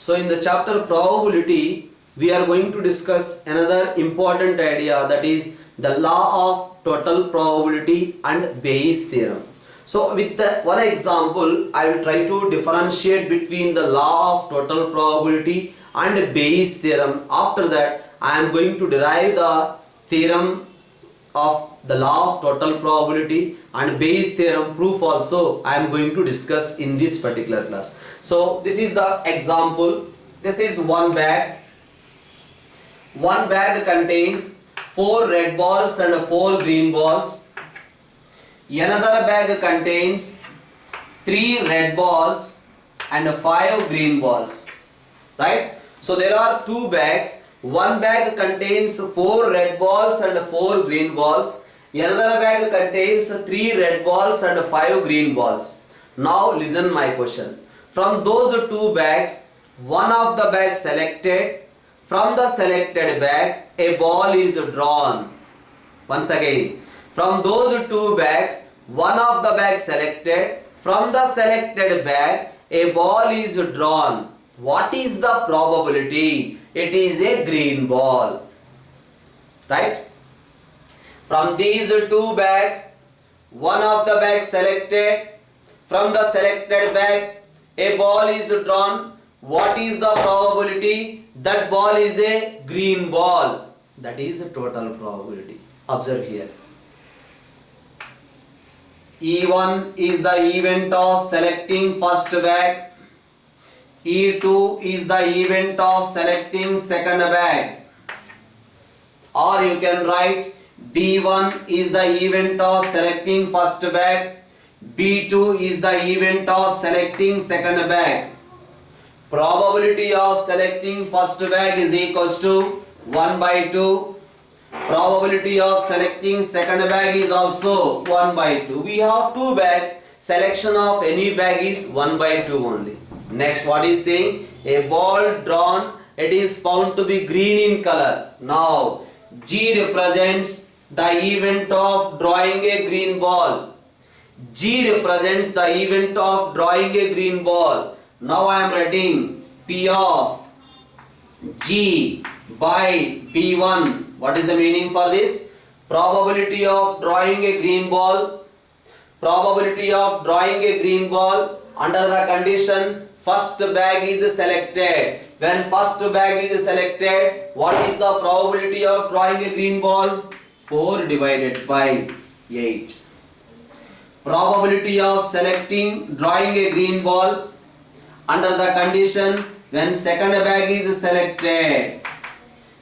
So in the chapter probability, we are going to discuss another important idea, that is the law of total probability and Bayes theorem. So with one example, I will try to differentiate between the law of total probability and Bayes theorem. After that, I am going to derive the theorem of the law of total probability and Bayes theorem proof also I am going to discuss in this particular class. So this is the example. This is one bag. One bag contains 4 red balls and 4 green balls. Another bag contains 3 red balls and 5 green balls. Right? So there are 2 bags. One bag contains 4 red balls and 4 green balls. Another bag contains 3 red balls and 5 green balls. Now listen my question. From those 2 bags, one of the bags selected. From the selected bag, a ball is drawn. Once again, from those 2 bags, one of the bags selected. From the selected bag, a ball is drawn. What is the probability? It is a green ball. Right? From these 2 bags, one of the bags selected. From the selected bag, a ball is drawn. What is the probability? That ball is a green ball. That is a total probability. Observe here. E1 is the event of selecting first bag. E2 is the event of selecting second bag. Or you can write B1 is the event of selecting first bag. B2 is the event of selecting second bag. Probability of selecting first bag is equals to 1 by 2. Probability of selecting second bag is also 1 by 2. We have 2 bags. Selection of any bag is 1 by 2 only. Next, what is saying? A ball drawn, it is found to be green in color. Now, G represents the event of drawing a green ball. G represents the event of drawing a green ball. Now I am writing P of G by B1. What is the meaning for this? Probability of drawing a green ball. Probability of drawing a green ball under the condition first bag is selected. When first bag is selected, what is the probability of drawing a green ball? 4 divided by 8. Probability of drawing a green ball under the condition when second bag is selected.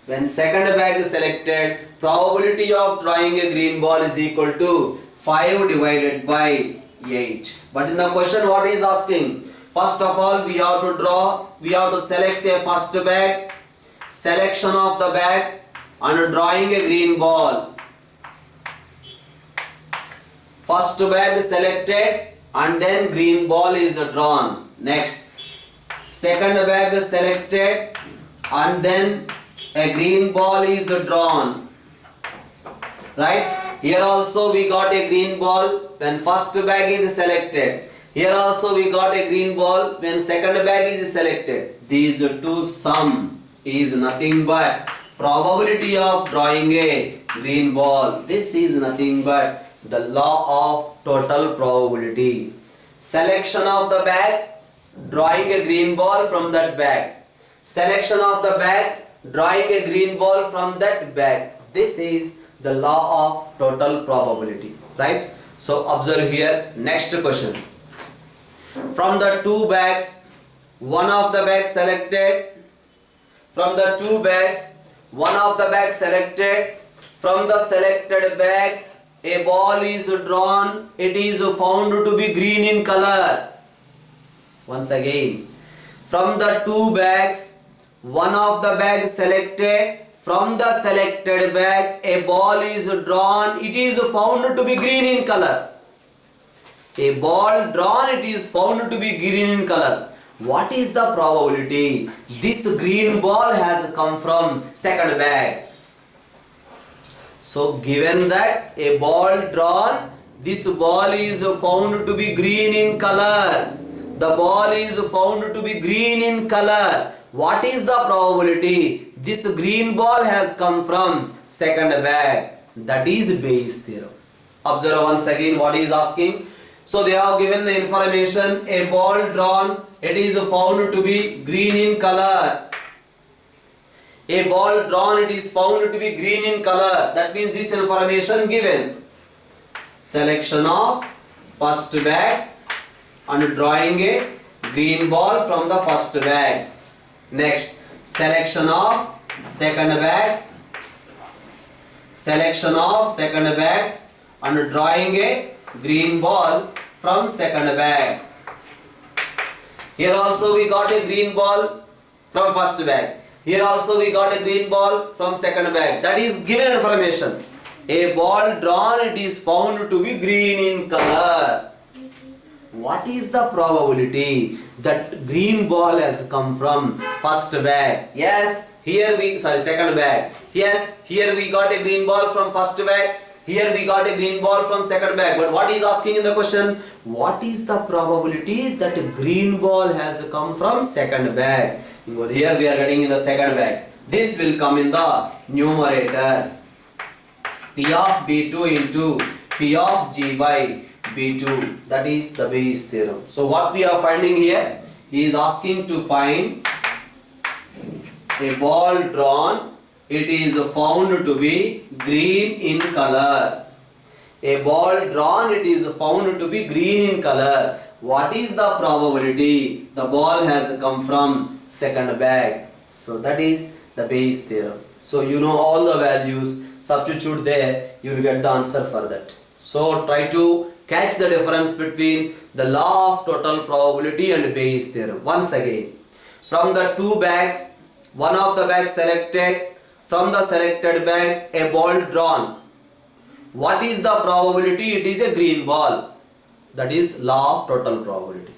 When second bag is selected, probability of drawing a green ball is equal to 5 divided by 8. But in the question, what is asking? First of all, we have to select a first bag, selection of the bag and drawing a green ball. First bag selected and then green ball is drawn. Next, second bag selected and then a green ball is drawn. Right? Here also we got a green ball when first bag is selected. Here also we got a green ball when second bag is selected. These two sum is nothing but probability of drawing a green ball. This is nothing but the law of total probability. Selection of the bag, drawing a green ball from that bag. Selection of the bag, drawing a green ball from that bag. This is the law of total probability. Right? So observe here. Next question. From the 2 bags, one of the bags selected. From the 2 bags, one of the bags selected. From the selected bag, a ball is drawn. It is found to be green in color. Once again, from the 2 bags, one of the bags selected. From the selected bag, a ball is drawn. It is found to be green in color. A ball drawn, it is found to be green in color. What is the probability? This green ball has come from second bag. So given that a ball drawn, this ball is found to be green in color. the ball is found to be green in color. What is the probability this green ball has come from second bag? That is Bayes theorem. Observe once again what he is asking. So they have given the information, a ball drawn, it is found to be green in color. A ball drawn, it is found to be green in color. That means this information given. Selection of first bag and drawing a green ball from the first bag. Next, selection of second bag. Selection of second bag and drawing a green ball from second bag. Here also we got a green ball from first bag. Here also we got a green ball from second bag. That is given information. A ball drawn, it is found to be green in color. What is the probability that green ball has come from first bag? Yes, here we, second bag. Yes, here we got a green ball from first bag. Here we got a green ball from second bag. But what is asking in the question? What is the probability that a green ball has come from second bag? Here we are getting in the second bag. This will come in the numerator. P of B2 into P of G by B2. That is the Bayes theorem. So what we are finding here? He is asking to find a ball drawn. It is found to be green in color. A ball drawn, it is found to be green in color. What is the probability the ball has come from second bag? So that is the Bayes theorem. So you know all the values, substitute there, you will get the answer for that. So try to catch the difference between the law of total probability and Bayes theorem. Once again, from the two bags, one of the bags selected, from the selected bag a ball drawn. What is the probability? It is a green ball. That is law of total probability.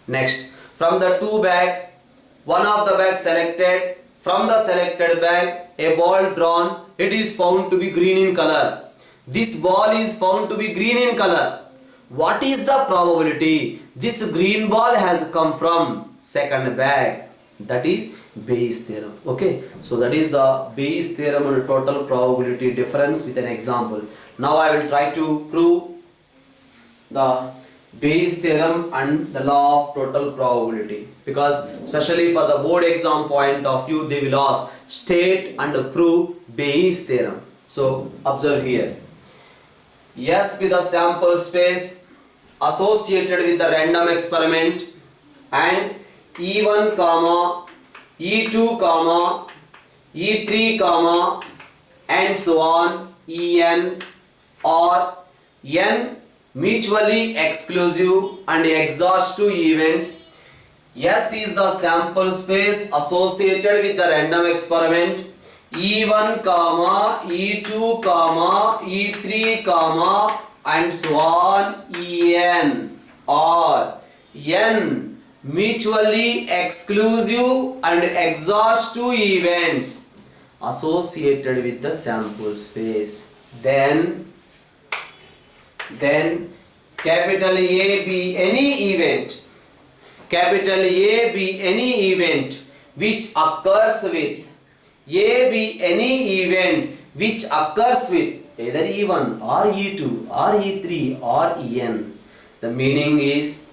Next, from the two bags, one of the bags selected, from the selected bag a ball drawn, it is found to be green in color. This ball is found to be green in color. What is the probability this green ball has come from second bag? That is Bayes theorem. Okay, so that is the Bayes theorem and total probability difference with an example. Now I will try to prove the Bayes theorem and the law of total probability, because especially for the board exam point of view they will ask state and prove Bayes theorem. So observe here. S with the sample space associated with the random experiment and E1 comma E2 comma E3 comma and so on En or n mutually exclusive and exhaustive events. S is the sample space associated with the random experiment. E1 comma E2 comma E3 comma and so on En or n mutually exclusive and exhaustive events associated with the sample space. Then capital A be any event, capital A be any event which occurs with, A be any event which occurs with either E1 or E2 or E3 or En. The meaning is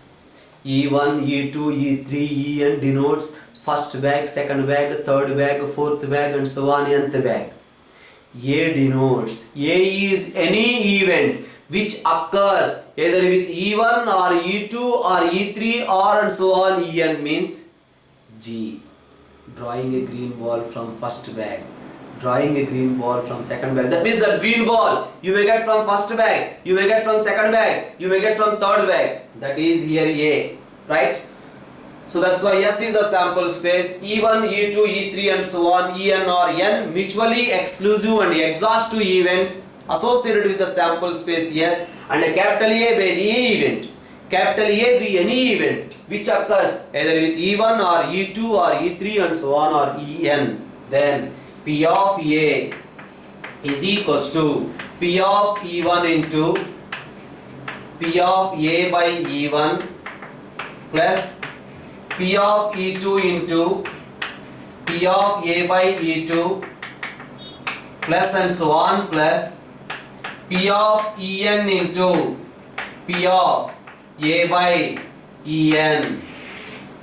E1, E2, E3, En denotes first bag, second bag, third bag, fourth bag and so on, nth bag. A denotes, A is any event which occurs either with E1 or E2 or E3 or and so on. En means G. Drawing a green ball from first bag, drawing a green ball from second bag. That means that green ball you may get from first bag, you may get from second bag, you may get from third bag. That is here A, right? So that's why S is the sample space. E1, E2, E3 and so on, En or N mutually exclusive and exhaustive events associated with the sample space S, and a capital A by any event. Capital A be any event which occurs either with E1 or E2 or E3 and so on or En. Then P of A is equals to P of E1 into P of A by E1 plus P of E2 into P of A by E2 plus and so on plus P of En into P of A by En.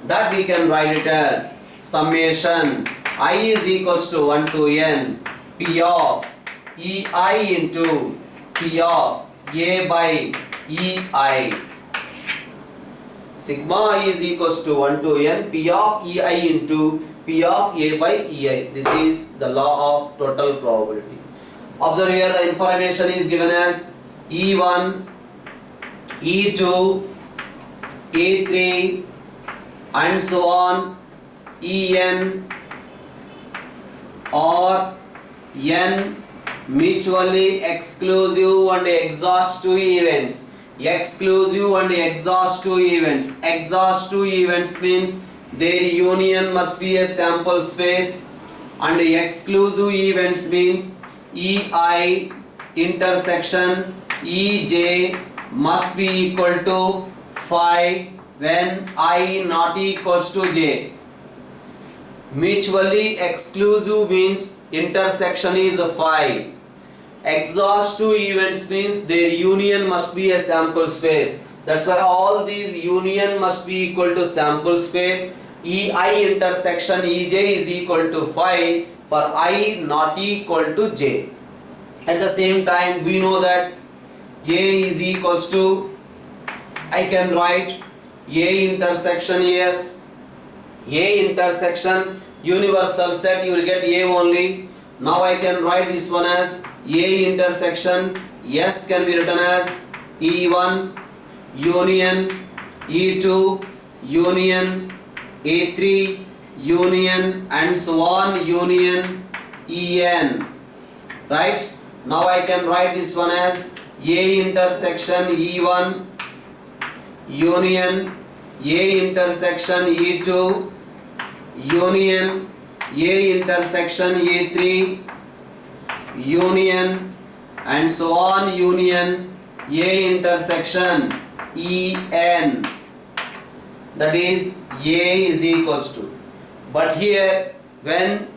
That we can write it as summation I is equals to 1 to n P of Ei into P of A by Ei. Sigma I is equals to 1 to n P of Ei into P of A by Ei. This is the law of total probability. Observe here, the information is given as E1, E2, E3 and so on, En or n mutually exclusive and exhaustive events. Exclusive and exhaustive events. Exhaustive events means their union must be a sample space, and exclusive events means Ei intersection Ej must be equal to phi when I not equals to j. Mutually exclusive means intersection is phi. Exhaustive events means their union must be a sample space. That's why all these union must be equal to sample space. Ei intersection Ej is equal to phi for I not equal to j. At the same time, we know that A is equals to, I can write A intersection yes, A intersection universal set, you will get A only. Now I can write this one as A intersection S can be written as E1 union E2 union A3 union and so on union En. Right? Now I can write this one as A intersection E1 union A intersection E2 union A intersection A3 union and so on union A intersection En. That is A is equals to. But here when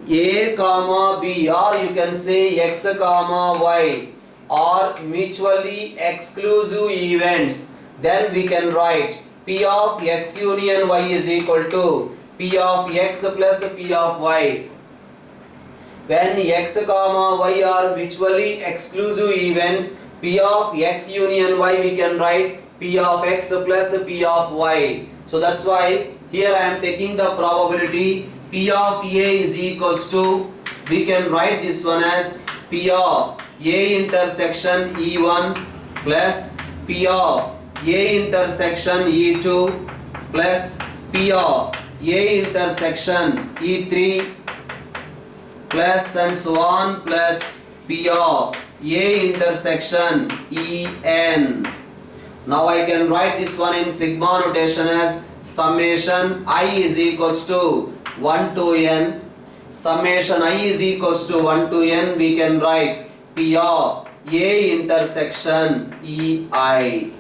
A comma B, or you can say X comma Y are mutually exclusive events, then we can write P of X union Y is equal to P of X plus P of Y. When X comma Y are mutually exclusive events, P of X union Y we can write P of X plus P of Y. So that's why here I am taking the probability P of A is equals to, we can write this one as P of A intersection E1 plus P of A intersection E2 plus P of A intersection E3 plus and so on plus P of A intersection En. Now I can write this one in sigma notation as summation I is equals to 1 to n. Summation I is equals to 1 to n, we can write P of A intersection Ei.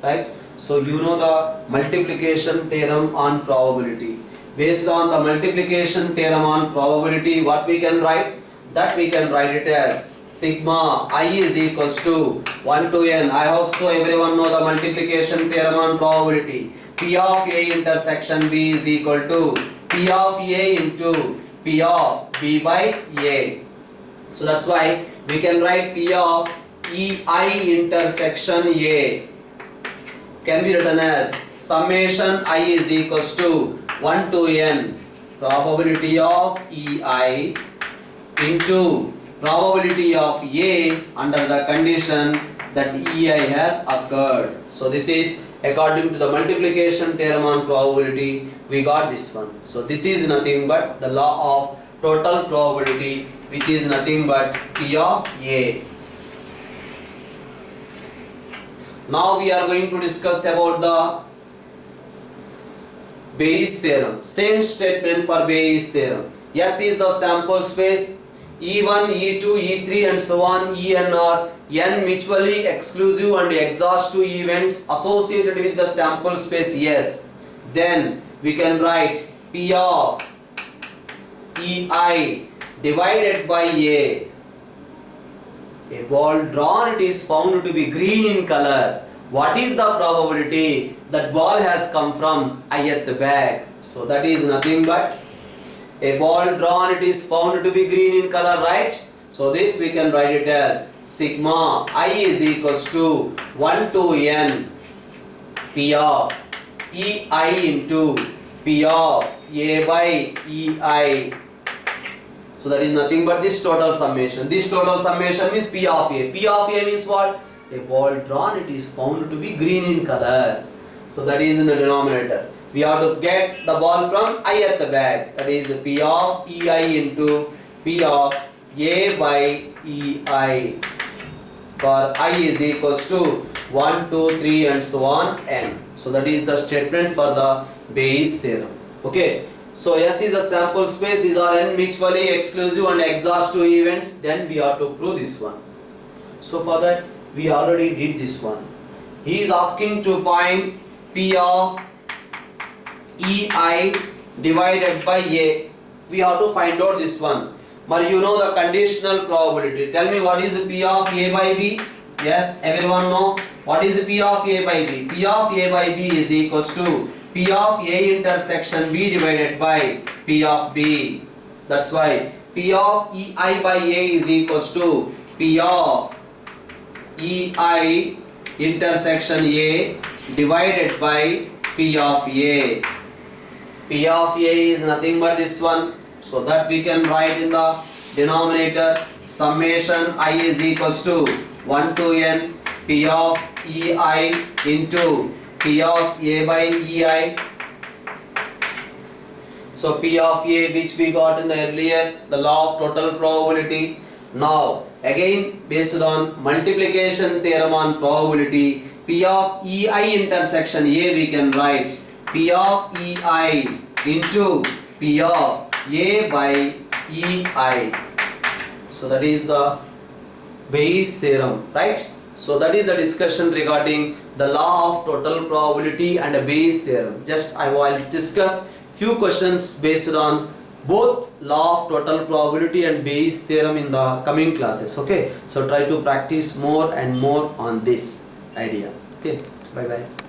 Right? So you know the multiplication theorem on probability. Based on the multiplication theorem on probability, what we can write? That we can write it as sigma I is equals to 1 to n. I hope so everyone know the multiplication theorem on probability. P of A intersection B is equal to P of A into P of B by A. So that's why we can write P of Ei intersection A can be written as summation I is equals to 1 to n probability of Ei into probability of A under the condition that Ei has occurred. So this is according to the multiplication theorem on probability, we got this one. So this is nothing but the law of total probability, which is nothing but P of A. Now we are going to discuss about the Bayes theorem. Same statement for Bayes theorem. S is the sample space, E1, E2, E3 and so on, En are n mutually exclusive and exhaustive events associated with the sample space S. Then we can write P of Ei divided by A. A ball drawn, it is found to be green in color. What is the probability that ball has come from ith bag? So that is nothing but a ball drawn, it is found to be green in color, right? So this we can write it as sigma I is equals to 1 to n P of Ei into P of A by Ei. So that is nothing but this total summation. This total summation means P of A. P of A means what? A ball drawn, it is found to be green in color. So that is in the denominator. We have to get the ball from ith bag. That is P of Ei into P of A by Ei. For I is equals to 1, 2, 3 and so on n. So that is the statement for the Bayes theorem. Okay. So S is a sample space. These are n mutually exclusive and exhaustive events. Then we have to prove this one. So for that we already did this one. He is asking to find P of Ei divided by A. We have to find out this one. But you know the conditional probability. Tell me what is P of A by B? Yes, everyone know what is P of A by B? P of A by B is equals to P of A intersection B divided by P of B. That's why P of Ei by A is equals to P of Ei intersection A divided by P of A. P of A is nothing but this one. So that we can write in the denominator summation I is equals to 1 to n P of Ei into P of A by Ei. So P of A, which we got in the earlier, the law of total probability. Now again based on multiplication theorem on probability, P of Ei intersection A we can write P of Ei into P of A by Ei. So that is the Bayes theorem, right? So that is the discussion regarding the law of total probability and a Bayes theorem. Just I will discuss few questions based on both law of total probability and Bayes theorem in the coming classes. Okay, so try to practice more and more on this idea. Okay, bye bye.